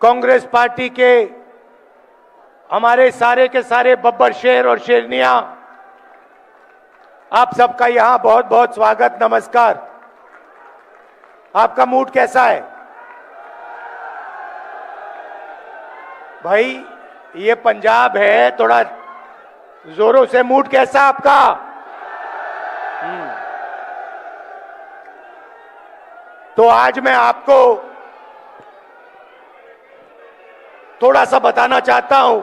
Congress party के हमारे सारे के सारे बब्बर शेर और शेरनियां, आप सबका यहां बहुत बहुत स्वागत, नमस्कार। आपका मूड कैसा है भाई? ये पंजाब है, थोड़ा जोरों से मूड कैसा आपका? तो आज मैं आपको थोड़ा सा बताना चाहता हूं।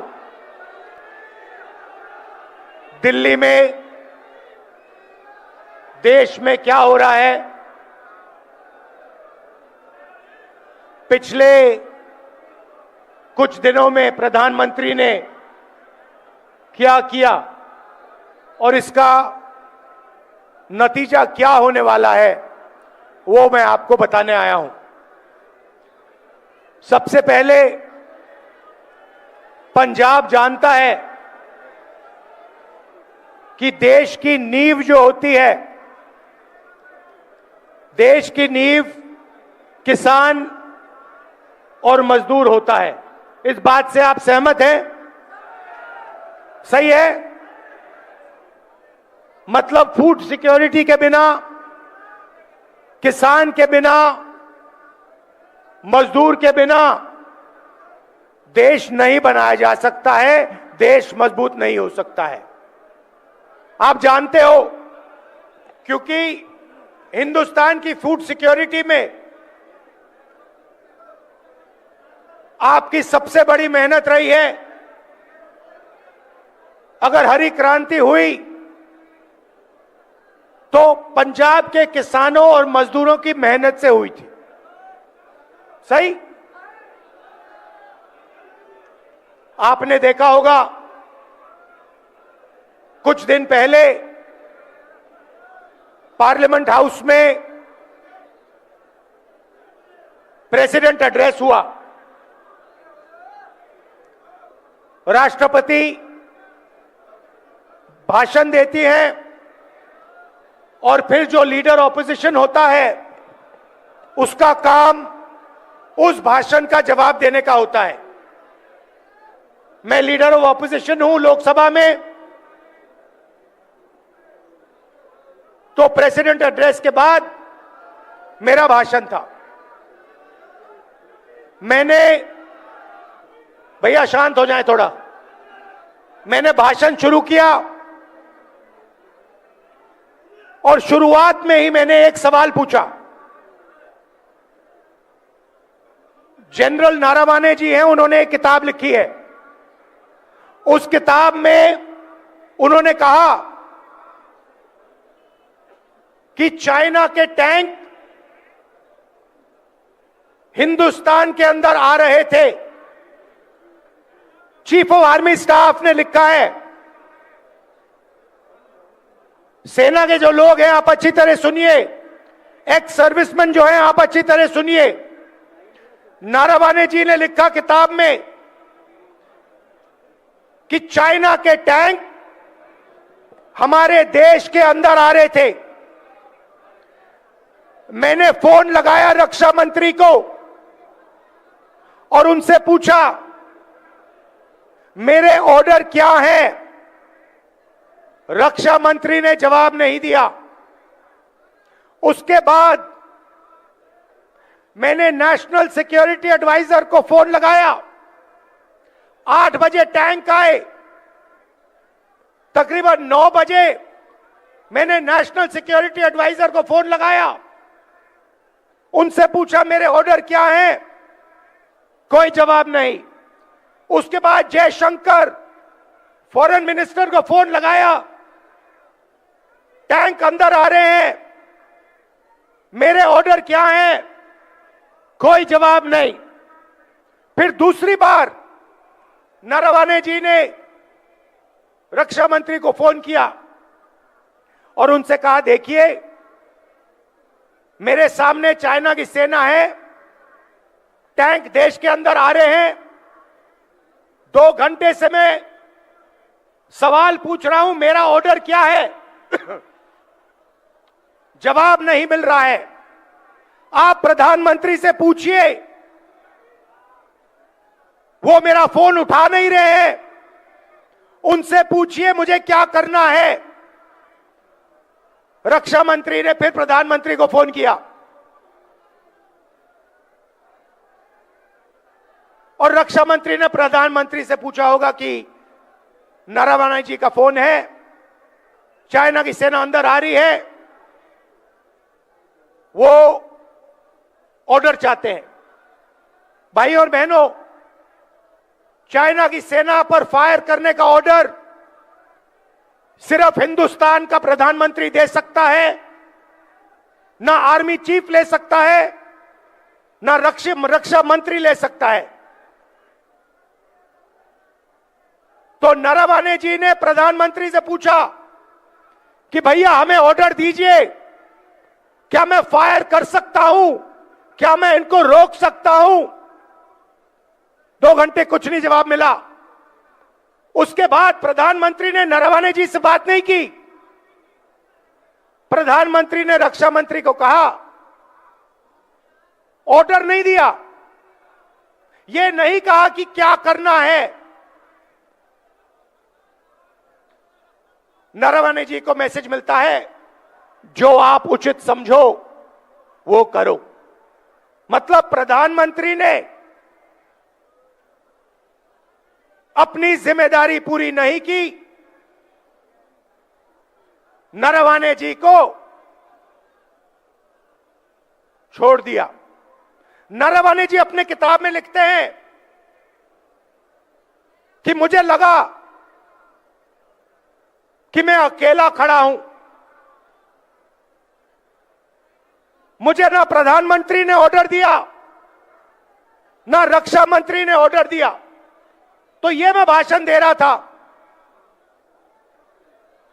दिल्ली में, देश में क्या हो रहा है। पिछले कुछ दिनों में प्रधानमंत्री ने क्या किया और इसका नतीजा क्या होने वाला है, वो मैं आपको बताने आया हूं। सबसे पहले, पंजाब जानता है कि देश की नींव जो होती है, देश की नींव किसान और मजदूर होता है। इस बात से आप सहमत हैं? सही है? मतलब फूड सिक्योरिटी के बिना, किसान के बिना, मजदूर के बिना देश नहीं बनाया जा सकता है, देश मजबूत नहीं हो सकता है। आप जानते हो, क्योंकि हिंदुस्तान की फूड सिक्योरिटी में आपकी सबसे बड़ी मेहनत रही है। अगर हरी क्रांति हुई तो पंजाब के किसानों और मजदूरों की मेहनत से हुई थी। सही? आपने देखा होगा, कुछ दिन पहले पार्लियामेंट हाउस में प्रेसिडेंट एड्रेस हुआ। राष्ट्रपति भाषण देती हैं और फिर जो लीडर ऑपोजिशन होता है उसका काम उस भाषण का जवाब देने का होता है। मैं लीडर ऑफ ऑपोजिशन हूं लोकसभा में, तो प्रेसिडेंट एड्रेस के बाद मेरा भाषण था। मैंने, भैया शांत हो जाए थोड़ा, मैंने भाषण शुरू किया और शुरुआत में ही मैंने एक सवाल पूछा। जनरल नारावाने जी हैं, उन्होंने एक किताब लिखी है। उस किताब में उन्होंने कहा कि चाइना के टैंक हिंदुस्तान के अंदर आ रहे थे। चीफ ऑफ आर्मी स्टाफ ने लिखा है। सेना के जो लोग हैं, आप अच्छी तरह सुनिए, एक्स सर्विसमैन जो हैं, आप अच्छी तरह सुनिए। नारावाने जी ने लिखा किताब में कि चाइना के टैंक हमारे देश के अंदर आ रहे थे। मैंने फोन लगाया रक्षा मंत्री को और उनसे पूछा मेरे ऑर्डर क्या हैं। रक्षा मंत्री ने जवाब नहीं दिया। उसके बाद मैंने नेशनल सिक्योरिटी एडवाइजर को फोन लगाया। 8 बजे टैंक आए। तकरीबन 9 बजे मैंने नेशनल सिक्योरिटी एडवाइजर को फोन लगाया, उनसे पूछा मेरे ऑर्डर क्या हैं। कोई जवाब नहीं। उसके बाद जयशंकर फॉरेन मिनिस्टर को फोन लगाया, टैंक अंदर आ रहे हैं, मेरे ऑर्डर क्या हैं। कोई जवाब नहीं। फिर दूसरी बार नारावाने जी ने रक्षा मंत्री को फोन किया और उनसे कहा देखिए, मेरे सामने चाइना की सेना है, टैंक देश के अंदर आ रहे हैं। 2 घंटे से मैं सवाल पूछ रहा हूं, मेरा ऑर्डर क्या है। जवाब नहीं मिल रहा है। आप प्रधानमंत्री से पूछिए वो मेरा फोन उठा नहीं रहे हैं। उनसे पूछिए मुझे क्या करना है। रक्षा मंत्री ने फिर प्रधानमंत्री को फोन किया और रक्षा मंत्री ने प्रधानमंत्री से पूछा होगा कि नरवणे जी का फोन है, चाइना की सेना अंदर आ रही है, वो ऑर्डर चाहते हैं। भाई और बहनों, चाइना की सेना पर फायर करने का ऑर्डर सिर्फ हिंदुस्तान का प्रधानमंत्री दे सकता है, ना आर्मी चीफ ले सकता है, ना रक्षा मंत्री ले सकता है। तो नरवणे जी ने प्रधानमंत्री से पूछा कि भैया हमें ऑर्डर दीजिए, क्या मैं फायर कर सकता हूं, क्या मैं इनको रोक सकता हूं। 2 घंटे कुछ नहीं जवाब मिला। उसके बाद प्रधानमंत्री ने नरवणे जी से बात नहीं की। प्रधानमंत्री ने रक्षा मंत्री को कहा, ऑर्डर नहीं दिया, यह नहीं कहा कि क्या करना है। नरवणे जी को मैसेज मिलता है, जो आप उचित समझो वो करो। मतलब प्रधानमंत्री ने अपनी जिम्मेदारी पूरी नहीं की, नरवणे जी को छोड़ दिया। नरवणे जी अपने किताब में लिखते हैं कि मुझे लगा कि मैं अकेला खड़ा हूं, मुझे ना प्रधानमंत्री ने ऑर्डर दिया, ना रक्षा मंत्री ने ऑर्डर दिया, तो ये मैं भाषण दे रहा था,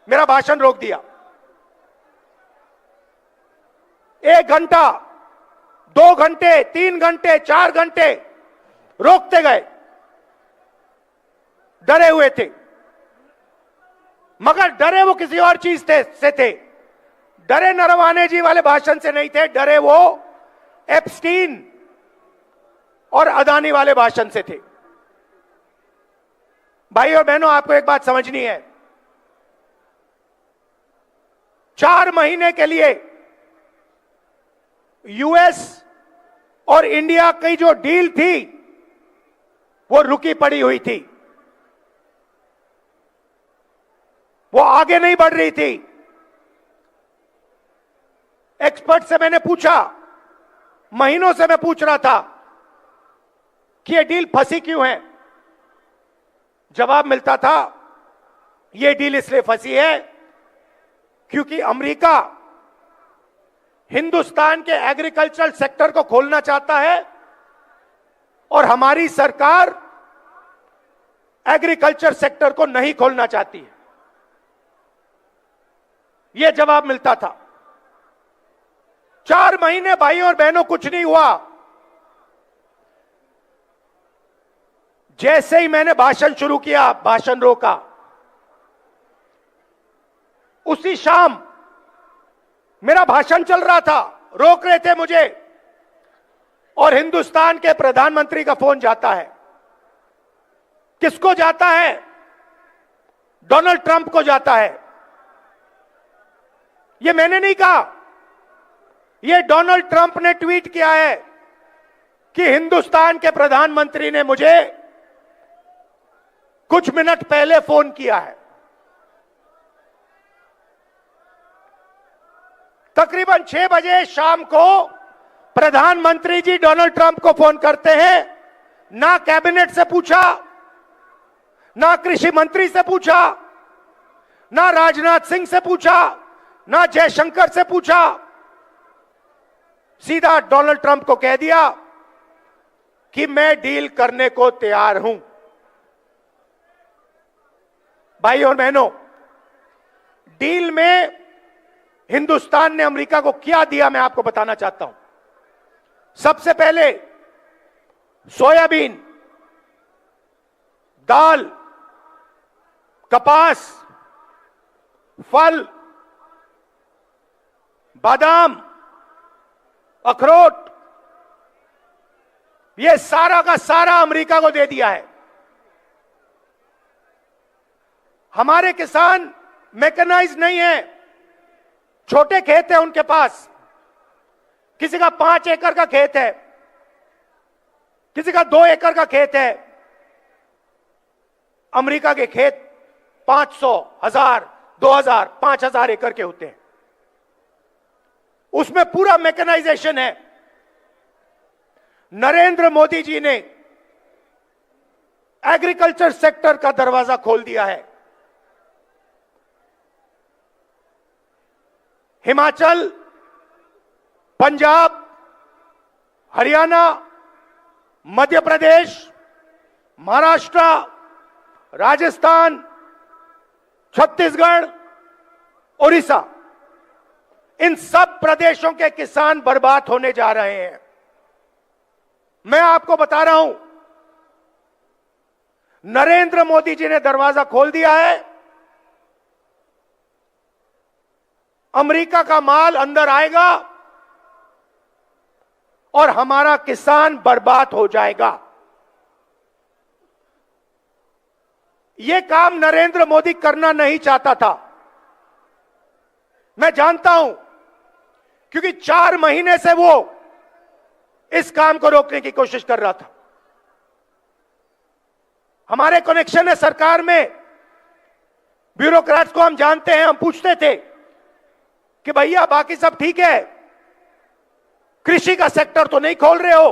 मेरा भाषण रोक दिया। 1 घंटा, 2 घंटे, 3 घंटे, 4 घंटे रोकते गए, डरे हुए थे, मगर डरे वो किसी और चीज से थे। डरे नरवणे जी वाले भाषण से नहीं थे, डरे वो एप्स्टीन और अदानी वाले भाषण से थे। भाई और बहनों, आपको एक बात समझनी है, 4 महीने के लिए यूएस और इंडिया की जो डील थी वो रुकी पड़ी हुई थी, वो आगे नहीं बढ़ रही थी। एक्सपर्ट से मैंने पूछा, महीनों से मैं पूछ रहा था कि ये डील फंसी क्यों है। जवाब मिलता था, ये डील इसलिए फंसी है क्योंकि अमेरिका हिंदुस्तान के एग्रीकल्चरल सेक्टर को खोलना चाहता है और हमारी सरकार एग्रीकल्चर सेक्टर को नहीं खोलना चाहती है। यह जवाब मिलता था। 4 महीने भाई और बहनों कुछ नहीं हुआ। जैसे ही मैंने भाषण शुरू किया, भाषण रोका, उसी शाम मेरा भाषण चल रहा था, रोक रहे थे मुझे, और हिंदुस्तान के प्रधानमंत्री का फोन जाता है। किसको जाता है? डोनाल्ड ट्रंप को जाता है। यह मैंने नहीं कहा, यह डोनाल्ड ट्रंप ने ट्वीट किया है कि हिंदुस्तान के प्रधानमंत्री ने मुझे कुछ मिनट पहले फोन किया है। तकरीबन 6 बजे शाम को प्रधानमंत्री जी डोनाल्ड ट्रंप को फोन करते हैं। ना कैबिनेट से पूछा, ना कृषि मंत्री से पूछा, ना राजनाथ सिंह से पूछा, ना जयशंकर से पूछा, सीधा डोनाल्ड ट्रंप को कह दिया कि मैं डील करने को तैयार हूं। भाई और बहनों, डील में हिंदुस्तान ने अमेरिका को क्या दिया, मैं आपको बताना चाहता हूं। सबसे पहले सोयाबीन, दाल, कपास, फल, बादाम, अखरोट, यह सारा का सारा अमेरिका को दे दिया है। हमारे किसान मैकेनाइज नहीं है, छोटे खेत है उनके पास। किसी का 5 एकड़ का खेत है, किसी का 2 एकड़ का खेत है। अमेरिका के खेत 500, 1000, 2000, 5000 एकड़ के होते हैं। उसमें पूरा मैकेनाइजेशन है। नरेंद्र मोदी जी ने एग्रीकल्चर सेक्टर का दरवाजा खोल दिया है। हिमाचल, पंजाब, हरियाणा, मध्य प्रदेश, महाराष्ट्र, राजस्थान, छत्तीसगढ़, उड़ीसा, इन सब प्रदेशों के किसान बर्बाद होने जा रहे हैं। मैं आपको बता रहा हूं, नरेंद्र मोदी जी ने दरवाजा खोल दिया है। अमेरिका का माल अंदर आएगा और हमारा किसान बर्बाद हो जाएगा। यह काम नरेंद्र मोदी करना नहीं चाहता था, मैं जानता हूं, क्योंकि 4 महीने से वो इस काम को रोकने की कोशिश कर रहा था। हमारे कनेक्शन है सरकार में, ब्यूरोक्रेट्स को हम जानते हैं। हम पूछते थे कि भैया बाकी सब ठीक है, कृषि का सेक्टर तो नहीं खोल रहे हो?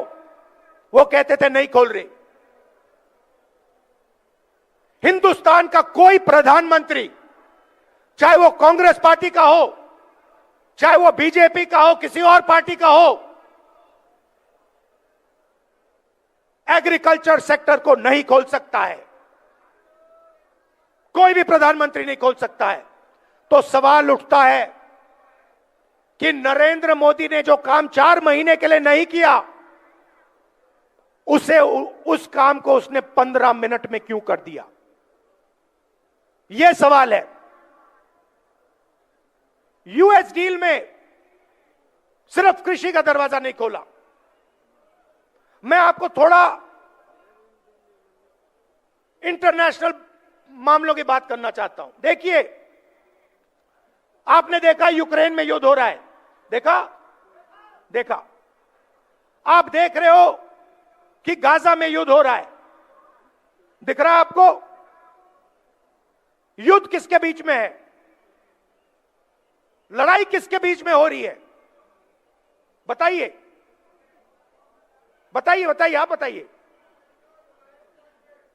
वो कहते थे नहीं खोल रहे। हिंदुस्तान का कोई प्रधानमंत्री, चाहे वो कांग्रेस पार्टी का हो, चाहे वो बीजेपी का हो, किसी और पार्टी का हो, एग्रीकल्चर सेक्टर को नहीं खोल सकता है। कोई भी प्रधानमंत्री नहीं खोल सकता है। तो सवाल उठता है कि नरेंद्र मोदी ने जो काम 4 महीने के लिए नहीं किया, उस काम को उसने 15 मिनट में क्यों कर दिया? यह सवाल है। यूएस डील में सिर्फ कृषि का दरवाजा नहीं खोला। मैं आपको थोड़ा इंटरनेशनल मामलों की बात करना चाहता हूं। देखिए, आपने देखा यूक्रेन में युद्ध हो रहा है, देखा। आप देख रहे हो कि गाजा में युद्ध हो रहा है, दिख रहा है आपको? युद्ध किसके बीच में है? लड़ाई किसके बीच में हो रही है? बताइए, आप बताइए।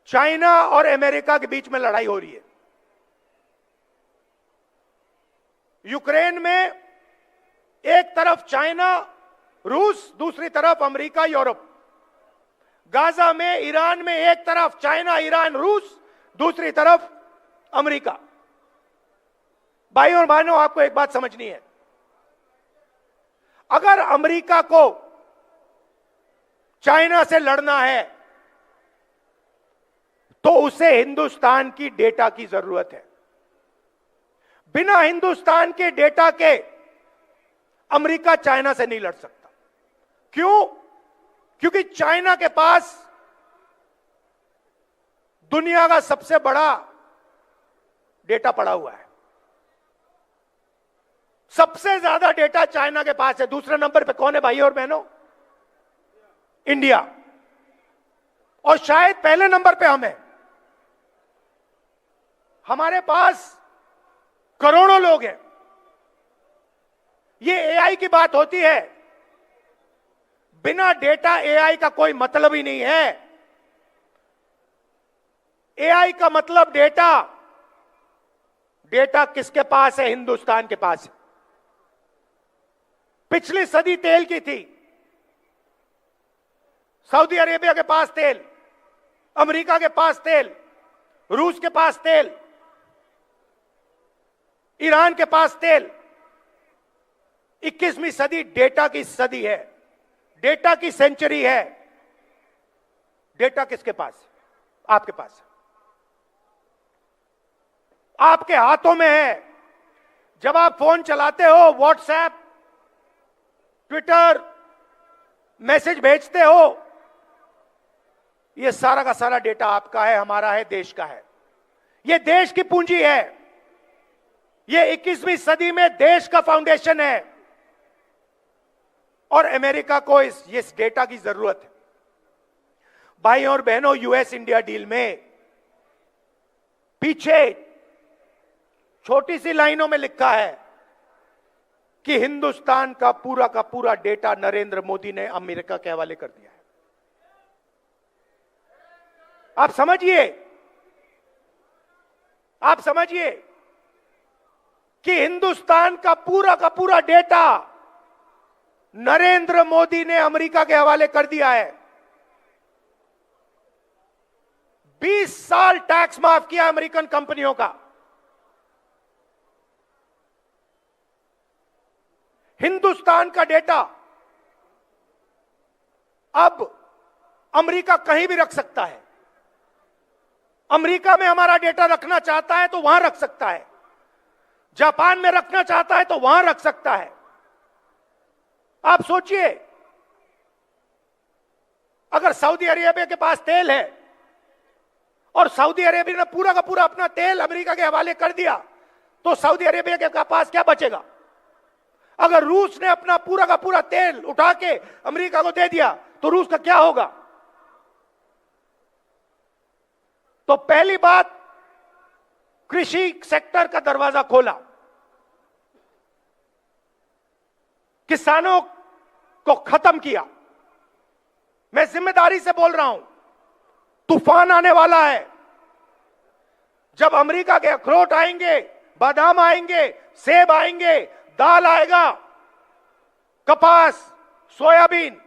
चाइना और अमेरिका के बीच में लड़ाई हो रही है। यूक्रेन में एक तरफ चाइना, रूस, दूसरी तरफ अमेरिका, यूरोप। गाजा में, ईरान में एक तरफ चाइना, ईरान, रूस, दूसरी तरफ अमेरिका। भाइयों और बहनों, आपको एक बात समझनी है। अगर अमेरिका को चाइना से लड़ना है तो उसे हिंदुस्तान की डेटा की जरूरत है। बिना हिंदुस्तान के डेटा के अमेरिका चाइना से नहीं लड़ सकता। क्यों? क्योंकि चाइना के पास दुनिया का सबसे बड़ा डेटा पड़ा हुआ है। सबसे ज्यादा डेटा चाइना के पास है। दूसरे नंबर पे कौन है भाई और बहनों? इंडिया। और शायद पहले नंबर पे हम हैं। हमारे पास करोड़ों लोग हैं। ये एआई की बात होती है, बिना डेटा एआई का कोई मतलब ही नहीं है। एआई का मतलब डेटा। डेटा किसके पास है? हिंदुस्तान के पास है। पिछली सदी तेल की थी। सऊदी अरेबिया के पास तेल, अमेरिका के पास तेल, रूस के पास तेल, ईरान के पास तेल। 21वीं सदी डेटा की सदी है, डेटा की सेंचुरी है। डेटा किसके पास? आपके पास, आपके हाथों में है। जब आप फोन चलाते हो, व्हाट्सएप, ट्विटर, मैसेज भेजते हो, यह सारा का सारा डेटा आपका है, हमारा है, देश का है। ये देश की पूंजी है, ये 21वीं सदी में देश का फाउंडेशन है और अमेरिका को इस डेटा की जरूरत है। भाई और बहनों, यूएस इंडिया डील में पीछे छोटी सी लाइनों में लिखा है कि हिंदुस्तान का पूरा डेटा नरेंद्र मोदी ने अमेरिका के हवाले कर दिया है। आप समझिए कि हिंदुस्तान का पूरा डेटा नरेंद्र मोदी ने अमेरिका के हवाले कर दिया है। 20 साल टैक्स माफ किया अमेरिकन कंपनियों का। हिंदुस्तान का डेटा अब अमेरिका कहीं भी रख सकता है। अमेरिका में हमारा डेटा रखना चाहता है तो वहां रख सकता है, जापान में रखना चाहता है तो वहां रख सकता है। आप सोचिए, अगर सऊदी अरेबिया के पास तेल है और सऊदी अरेबिया ने पूरा का पूरा अपना तेल अमेरिका के हवाले कर दिया तो सऊदी अरेबिया के पास क्या बचेगा? अगर रूस ने अपना पूरा का पूरा तेल उठा के अमेरिका को दे दिया तो रूस का क्या होगा? तो पहली बात, कृषि सेक्टर का दरवाजा खोला, किसानों को खत्म किया। मैं जिम्मेदारी से बोल रहा हूं, तूफान आने वाला है। जब अमेरिका के अखरोट आएंगे, बादाम आएंगे, सेब आएंगे, दाल आएगा, कपास, सोयाबीन,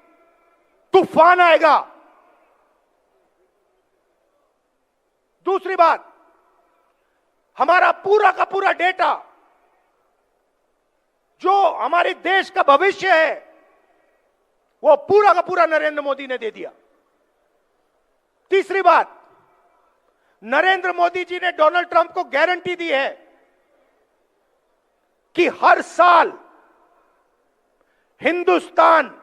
तूफान आएगा। दूसरी बात, हमारा पूरा का पूरा डेटा जो हमारे देश का भविष्य है वो पूरा का पूरा नरेंद्र मोदी ने दे दिया। तीसरी बात, नरेंद्र मोदी जी ने डोनाल्ड ट्रंप को गारंटी दी है कि हर साल हिंदुस्तान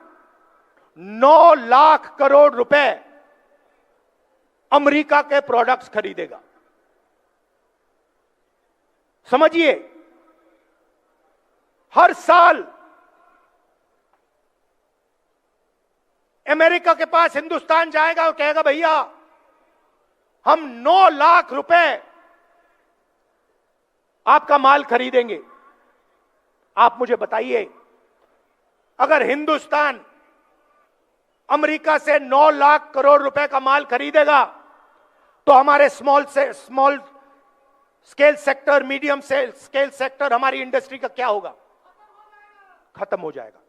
9 लाख करोड़ रुपए अमेरिका के प्रोडक्ट्स खरीदेगा। समझिए, हर साल अमेरिका के पास हिंदुस्तान जाएगा और कहेगा भैया हम 9 लाख रुपए आपका माल खरीदेंगे। आप मुझे बताइए, अगर हिंदुस्तान अमेरिका से 9 लाख करोड़ रुपए का माल खरीदेगा तो हमारे small scale sector, medium scale sector, हमारी इंडस्ट्री का क्या होगा? खत्म हो जाएगा।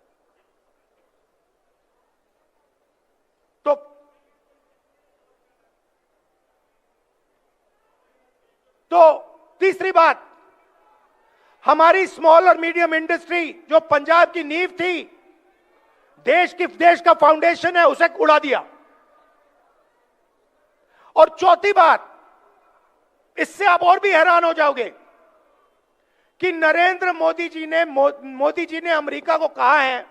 तो तीसरी बात, हमारी स्मॉल और मीडियम इंडस्ट्री जो पंजाब की नींव थी, देश का फाउंडेशन है, उसे उड़ा दिया। और चौथी बात, इससे आप और भी हैरान हो जाओगे कि नरेंद्र मोदी जी ने अमेरिका को कहा है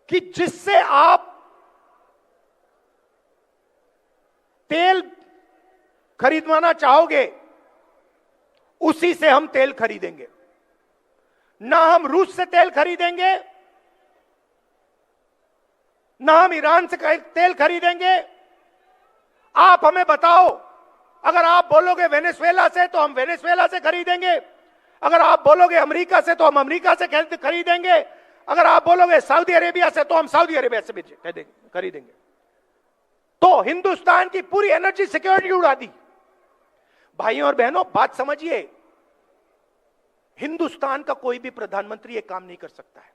कि जिससे आप तेल खरीदवाना चाहोगे उसी से हम तेल खरीदेंगे। ना हम रूस से तेल खरीदेंगे, ना हम ईरान से तेल खरीदेंगे। आप हमें बताओ, अगर आप बोलोगे वेनेजुएला से तो हम वेनेजुएला से खरीदेंगे, अगर आप बोलोगे अमेरिका से तो हम अमेरिका से खरीदेंगे, अगर आप बोलोगे सऊदी अरेबिया से तो हम सऊदी अरेबिया से भी खरीदेंगे। तो हिंदुस्तान की पूरी एनर्जी सिक्योरिटी उड़ा दी। भाइयों और बहनों, बात समझिए, हिंदुस्तान का कोई भी प्रधानमंत्री ये काम नहीं कर सकता है।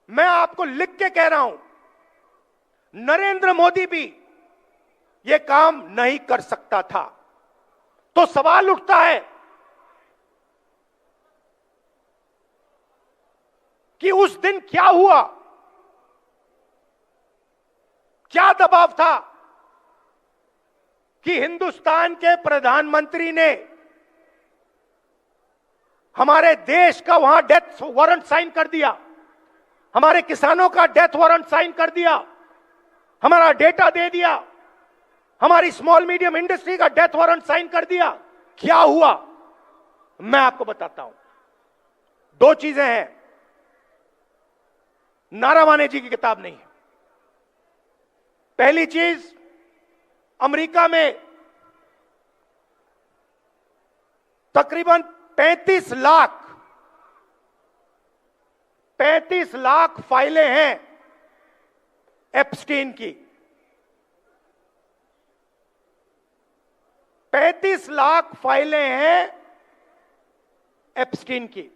मैं आपको लिख के कह रहा हूं, नरेंद्र मोदी भी ये काम नहीं कर सकता था। तो सवाल उठता है कि उस दिन क्या हुआ, क्या दबाव था कि हिंदुस्तान के प्रधानमंत्री ने हमारे देश का वहां डेथ वारंट साइन कर दिया, हमारे किसानों का डेथ वारंट साइन कर दिया, हमारा डेटा दे दिया, हमारी स्मॉल मीडियम इंडस्ट्री का डेथ वारंट साइन कर दिया। क्या हुआ मैं आपको बताता हूं। दो चीजें हैं, नारावाने जी की किताब नहीं है। पहली चीज, अमेरिका में तकरीबन 35 लाख फाइलें हैं एप्स्टीन की। 35 लाख फाइलें हैं एप्स्टीन की।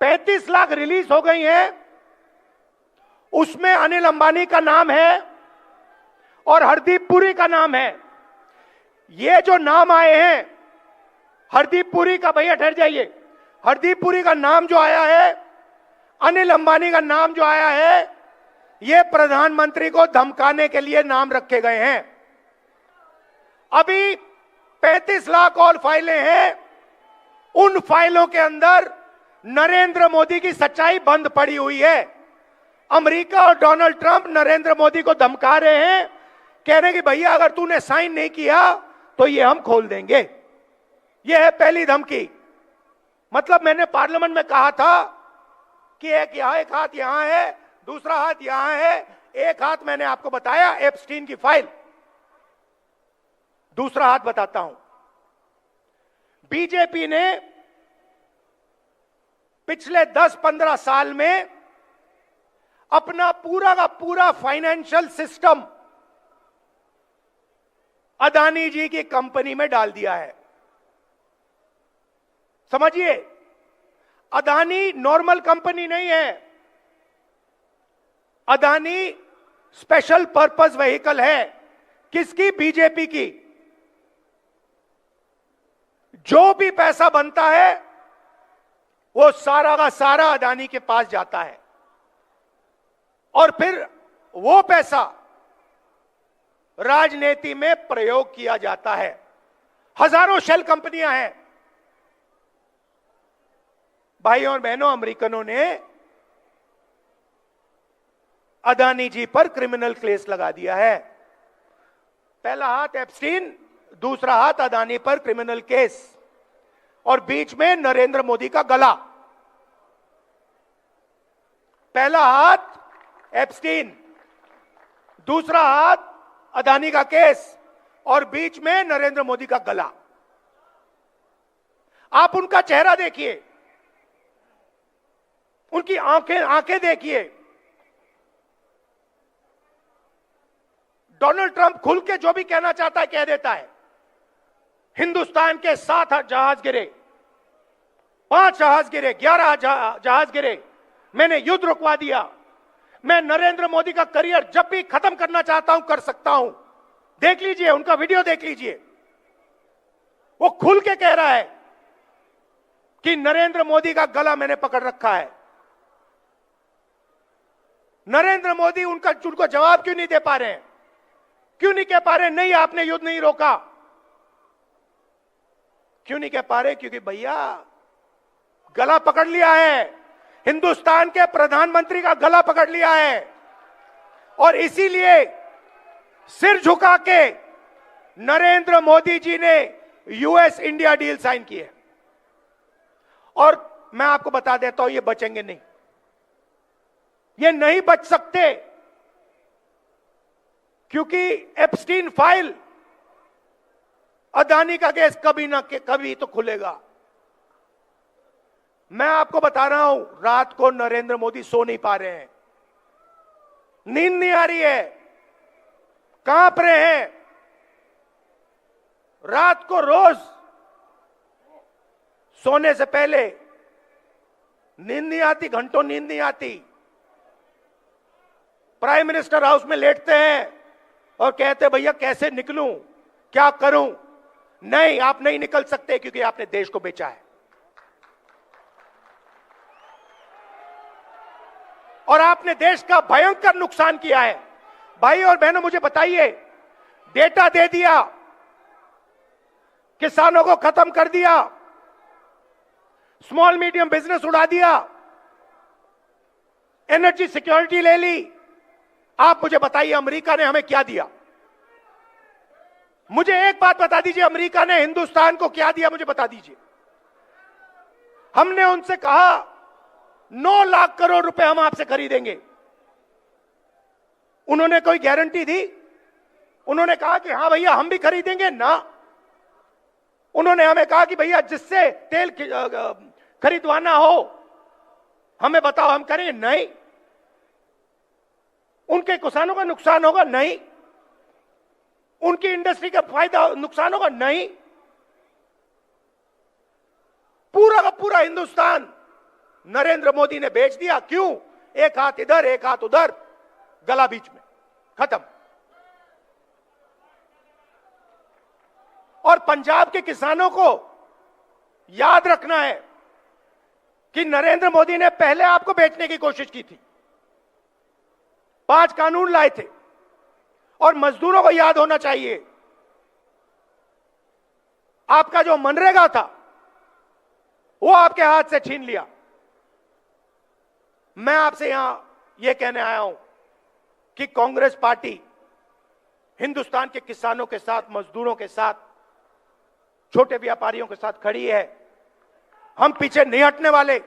35 लाख रिलीज हो गई हैं, उसमें अनिल अंबानी का नाम है और हरदीप पुरी का नाम है। ये जो नाम आए हैं, हरदीप पुरी का, भैया ठहर जाइए, हरदीप पुरी का नाम जो आया है, अनिल अंबानी का नाम जो आया है, ये प्रधानमंत्री को धमकाने के लिए नाम रखे गए हैं। अभी 35 लाख और फाइलें हैं, उन फाइलों के अंदर नरेंद्र मोदी की सच्चाई बंद पड़ी हुई है। अमेरिका और डोनाल्ड ट्रंप नरेंद्र मोदी को धमका रहे हैं, कह रहे हैं कि भैया अगर तूने साइन नहीं किया तो ये हम खोल देंगे। ये है पहली धमकी। मतलब मैंने पार्लियामेंट में कहा था कि एक हाथ यहां है, दूसरा हाथ यहां है। एक हाथ मैंने आपको बताया एप्स्टीन की फाइल, दूसरा हाथ बताता हूं। बीजेपी ने पिछले 10-15 साल में अपना पूरा का पूरा फाइनेंशियल सिस्टम अदानी जी की कंपनी में डाल दिया है। समझिए, अदानी नॉर्मल कंपनी नहीं है, अदानी स्पेशल पर्पस व्हीकल है। किसकी? बीजेपी की। जो भी पैसा बनता है वो सारा का सारा अदानी के पास जाता है और फिर वो पैसा राजनीति में प्रयोग किया जाता है। हजारों शेल कंपनियां हैं। भाइयों और बहनों, अमेरिकनों ने अदानी जी पर क्रिमिनल केस लगा दिया है। पहला हाथ एप्स्टीन, दूसरा हाथ अदानी पर क्रिमिनल केस, और बीच में नरेंद्र मोदी का गला। पहला हाथ एप्स्टीन, दूसरा हाथ अदानी का केस, और बीच में नरेंद्र मोदी का गला। आप उनका चेहरा देखिए, उनकी आंखें देखिए। डोनाल्ड ट्रंप खुल के जो भी कहना चाहता है कह देता है। हिंदुस्तान के 7 जहाज गिरे, 5 जहाज गिरे, 11 जहाज गिरे, मैंने युद्ध रुकवा दिया। मैं नरेंद्र मोदी का करियर जब भी खत्म करना चाहता हूं कर सकता हूं। देख लीजिए, उनका वीडियो देख लीजिए। वो खुल के कह रहा है कि नरेंद्र मोदी का गला मैंने पकड़ रखा है। नरेंद्र मोदी उनको जवाब क्यों नहीं दे पा रहे हैं? क्यों नहीं कह पा रहे नहीं आपने युद्ध नहीं रोका? क्यों नहीं कह पा रहे? क्योंकि भैया गला पकड़ लिया है, हिंदुस्तान के प्रधानमंत्री का गला पकड़ लिया है, और इसीलिए सिर झुका के नरेंद्र मोदी जी ने यूएस इंडिया डील साइन की है। और मैं आपको बता देता हूं, ये बचेंगे नहीं, ये नहीं बच सकते, क्योंकि एप्स्टीन फाइल, अदानी का केस कभी ना कभी तो खुलेगा। मैं आपको बता रहा हूं, रात को नरेंद्र मोदी सो नहीं पा रहे हैं, नींद नहीं आ रही है, कांप रहे हैं। रात को रोज सोने से पहले नींद नहीं आती, घंटों नींद नहीं आती। प्राइम मिनिस्टर हाउस में लेटते हैं और कहते हैं भैया कैसे निकलूं, क्या करूं? नहीं, आप नहीं निकल सकते, क्योंकि आपने देश को बेचा है और आपने देश का भयंकर नुकसान किया है। भाई और बहनों, मुझे बताइए, डेटा दे दिया, किसानों को खत्म कर दिया, स्मॉल मीडियम बिजनेस उड़ा दिया, एनर्जी सिक्योरिटी ले ली। आप मुझे बताइए, अमेरिका ने हमें क्या दिया? मुझे एक बात बता दीजिए, अमेरिका ने हिंदुस्तान को क्या दिया, मुझे बता दीजिए। हमने उनसे कहा 9 लाख करोड़ रुपए हम आपसे खरीदेंगे, उन्होंने कोई गारंटी दी? उन्होंने कहा कि हां भैया हम भी खरीदेंगे ना। उन्होंने हमें कहा कि भैया जिससे तेल खरीदवाना हो हमें बताओ, हम करेंगे? नहीं। उनके किसानों का नुकसान होगा? नहीं। उनकी इंडस्ट्री का फायदा नुकसान होगा? नहीं। पूरा का पूरा हिंदुस्तान नरेंद्र मोदी ने बेच दिया। क्यों? एक हाथ इधर एक हाथ उधर, गला बीच में, खत्म। और पंजाब के किसानों को याद रखना है कि नरेंद्र मोदी ने पहले आपको बेचने की कोशिश की थी, 5 कानून लाए थे। और मजदूरों को याद होना चाहिए, आपका जो मनरेगा था वो आपके हाथ से छीन लिया। मैं आपसे यहां यह कहने आया हूं कि कांग्रेस पार्टी हिंदुस्तान के किसानों के साथ, मजदूरों के साथ, छोटे व्यापारियों के साथ खड़ी है। हम पीछे नहीं हटने वाले।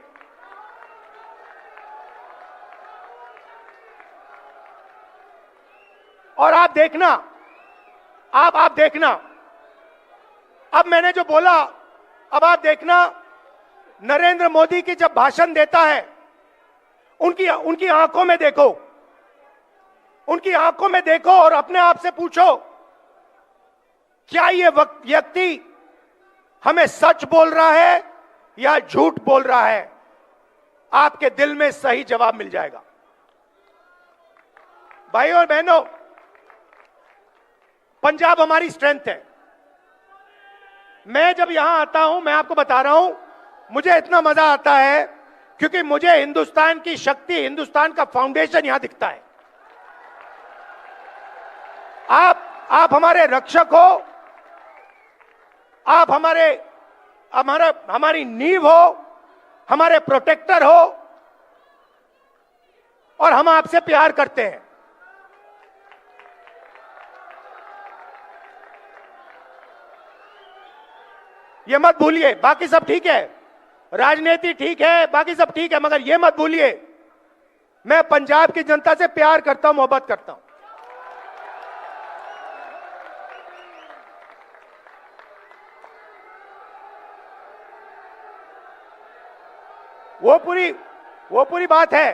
और आप देखना, आप देखना, अब मैंने जो बोला, अब आप देखना, नरेंद्र मोदी की जब भाषण देता है, उनकी आंखों में देखो, उनकी आंखों में देखो और अपने आप से पूछो, क्या ये व्यक्ति हमें सच बोल रहा है या झूठ बोल रहा है? आपके दिल में सही जवाब मिल जाएगा। भाइयों और बहनों, पंजाब हमारी स्ट्रेंथ है। मैं जब यहां आता हूं, मैं आपको बता रहा हूं, मुझे इतना मजा आता है क्योंकि मुझे हिंदुस्तान की शक्ति, हिंदुस्तान का फाउंडेशन यहां दिखता है। आप हमारे रक्षक हो, आप हमारी नींव हो, हमारे प्रोटेक्टर हो, और हम आपसे प्यार करते हैं। ये मत भूलिए। बाकी सब ठीक है, राजनीति ठीक है, बाकी सब ठीक है, मगर ये मत भूलिए, मैं पंजाब की जनता से प्यार करता हूं, मोहब्बत करता हूं। वो पूरी बात है।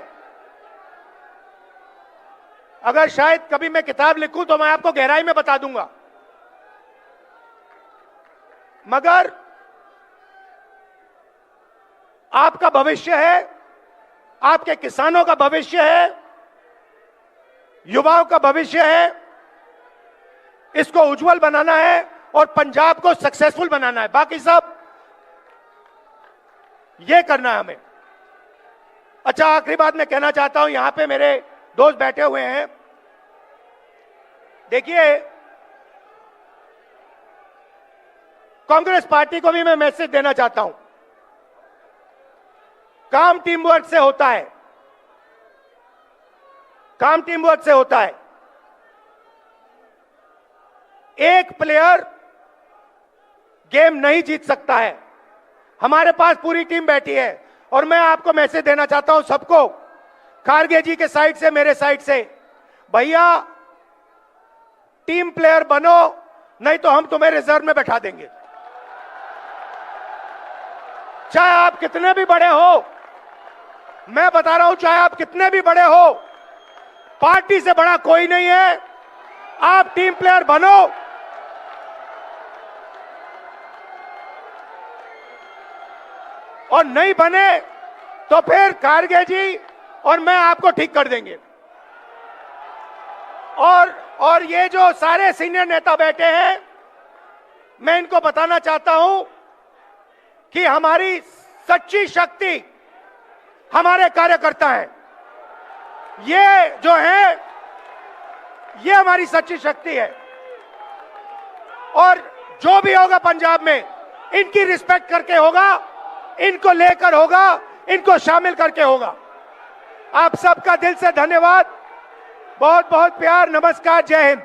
अगर शायद कभी मैं किताब लिखूं तो मैं आपको गहराई में बता दूंगा, मगर आपका भविष्य है, आपके किसानों का भविष्य है, युवाओं का भविष्य है, इसको उज्जवल बनाना है और पंजाब को सक्सेसफुल बनाना है। बाकी सब ये करना है हमें। अच्छा, आखिरी बात मैं कहना चाहता हूं, यहां पे मेरे दोस्त बैठे हुए हैं। देखिए, कांग्रेस पार्टी को भी मैं मैसेज देना चाहता हूं, काम टीम वर्क से होता है, काम टीम वर्क से होता है। एक प्लेयर गेम नहीं जीत सकता है। हमारे पास पूरी टीम बैठी है और मैं आपको मैसेज देना चाहता हूं सबको, खारगे जी के साइड से, मेरे साइड से, भैया टीम प्लेयर बनो, नहीं तो हम तुम्हें रिजर्व में बैठा देंगे। चाहे आप कितने भी बड़े हो, मैं बता रहा हूं, चाहे आप कितने भी बड़े हो, पार्टी से बड़ा कोई नहीं है। आप टीम प्लेयर बनो, और नहीं बने तो फिर खारगे जी और मैं आपको ठीक कर देंगे। और ये जो सारे सीनियर नेता बैठे हैं, मैं इनको बताना चाहता हूं कि हमारी सच्ची शक्ति हमारे कार्यकर्ता हैं। ये जो है, ये हमारी सच्ची शक्ति है। और जो भी होगा पंजाब में, इनकी रिस्पेक्ट करके होगा, इनको लेकर होगा, इनको शामिल करके होगा। आप सबका दिल से धन्यवाद, बहुत बहुत प्यार, नमस्कार, जय हिंद।